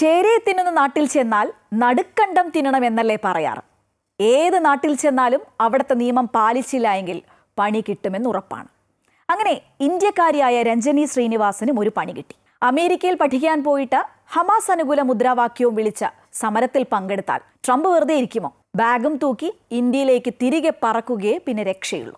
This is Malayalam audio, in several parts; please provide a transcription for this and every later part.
ചേരയെ തിന്നുന്ന നാട്ടിൽ ചെന്നാൽ നടുക്കണ്ടം തിന്നണമെന്നല്ലേ പറയാറ്. ഏത് നാട്ടിൽ ചെന്നാലും അവിടുത്തെ നിയമം പാലിച്ചില്ല എങ്കിൽ പണി കിട്ടുമെന്ന് ഉറപ്പാണ്. അങ്ങനെ ഇന്ത്യക്കാരിയായ രഞ്ജനി ശ്രീനിവാസനും ഒരു പണി കിട്ടി. അമേരിക്കയിൽ പഠിക്കാൻ പോയിട്ട് ഹമാസ് അനുകൂല മുദ്രാവാക്യവും വിളിച്ച സമരത്തിൽ പങ്കെടുത്താൽ ട്രംപ് വെറുതെ ഇരിക്കുമോ? ബാഗും തൂക്കി ഇന്ത്യയിലേക്ക് തിരികെ പറക്കുകയേ പിന്നെ രക്ഷയുള്ളൂ.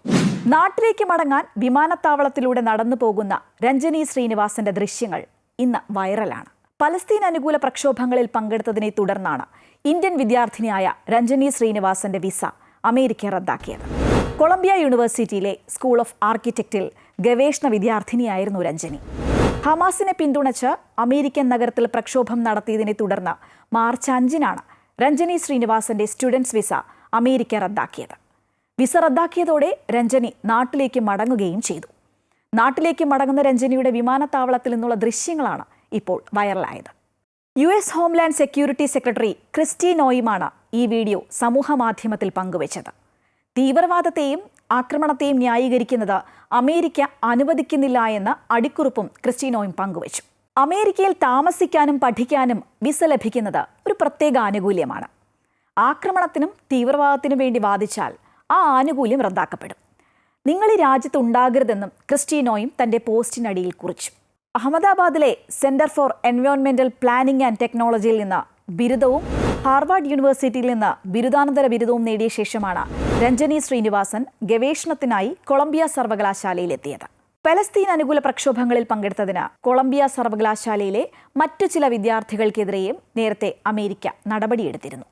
നാട്ടിലേക്ക് മടങ്ങാൻ വിമാനത്താവളത്തിലൂടെ നടന്നു പോകുന്ന രഞ്ജനി ശ്രീനിവാസന്റെ ദൃശ്യങ്ങൾ ഇന്ന് വൈറലാണ്. പലസ്തീൻ അനുകൂല പ്രക്ഷോഭങ്ങളിൽ പങ്കെടുത്തതിനെ തുടർന്നാണ് ഇന്ത്യൻ വിദ്യാർത്ഥിനിയായ രഞ്ജനി ശ്രീനിവാസന്റെ വിസ അമേരിക്ക റദ്ദാക്കിയത്. കൊളംബിയ യൂണിവേഴ്സിറ്റിയിലെ സ്കൂൾ ഓഫ് ആർക്കിടെക്റ്റിൽ ഗവേഷണ വിദ്യാർത്ഥിനിയായിരുന്നു രഞ്ജനി. ഹമാസിനെ പിന്തുണച്ച് അമേരിക്കൻ നഗരത്തിൽ പ്രക്ഷോഭം നടത്തിയതിനെ തുടർന്ന് മാർച്ച് 5-നാണ് രഞ്ജനി ശ്രീനിവാസന്റെ സ്റ്റുഡൻസ് വിസ അമേരിക്ക റദ്ദാക്കിയത്. വിസ റദ്ദാക്കിയതോടെ രഞ്ജനി നാട്ടിലേക്ക് മടങ്ങുകയും ചെയ്തു. നാട്ടിലേക്ക് മടങ്ങുന്ന രഞ്ജനിയുടെ വിമാനത്താവളത്തിൽ നിന്നുള്ള ദൃശ്യങ്ങളാണ് ഇപ്പോൾ വൈറലായത്. US homeland security secretary Kristi നോയിമാണ് ഈ വീഡിയോ സമൂഹ മാധ്യമത്തിൽ പങ്കുവച്ചത്. തീവ്രവാദത്തെയും ആക്രമണത്തെയും ന്യായീകരിക്കുന്നത് അമേരിക്ക അനുവദിക്കുന്നില്ല എന്ന അടിക്കുറിപ്പും ക്രിസ്റ്റി നോയും പങ്കുവച്ചു. അമേരിക്കയിൽ താമസിക്കാനും പഠിക്കാനും വിസ ലഭിക്കുന്നത് ഒരു പ്രത്യേക ആനുകൂല്യമാണ്. ആക്രമണത്തിനും തീവ്രവാദത്തിനും വേണ്ടി വാദിച്ചാൽ ആ ആനുകൂല്യം റദ്ദാക്കപ്പെടും. നിങ്ങൾ ഈ രാജ്യത്ത് ഉണ്ടാകരുതെന്നും ക്രിസ്റ്റി നോയും തന്റെ പോസ്റ്റിനടിയിൽ കുറിച്ചു. അഹമ്മദാബാദിലെ സെന്റർ ഫോർ എൻവയോൺമെന്റൽ പ്ലാനിംഗ് ആൻഡ് ടെക്നോളജിയിൽ നിന്ന് ബിരുദവും ഹാർവാർഡ് യൂണിവേഴ്സിറ്റിയിൽ നിന്ന് ബിരുദാനന്തര ബിരുദവും നേടിയ ശേഷമാണ് രഞ്ജനി ശ്രീനിവാസൻ ഗവേഷണത്തിനായി കൊളംബിയ സർവകലാശാലയിലെത്തിയത്. പലസ്തീൻ അനുകൂല പ്രക്ഷോഭങ്ങളിൽ പങ്കെടുത്തതിന് കൊളംബിയ സർവകലാശാലയിലെ മറ്റു ചില വിദ്യാർത്ഥികൾക്കെതിരെയും നേരത്തെ അമേരിക്ക നടപടിയെടുത്തിരുന്നു.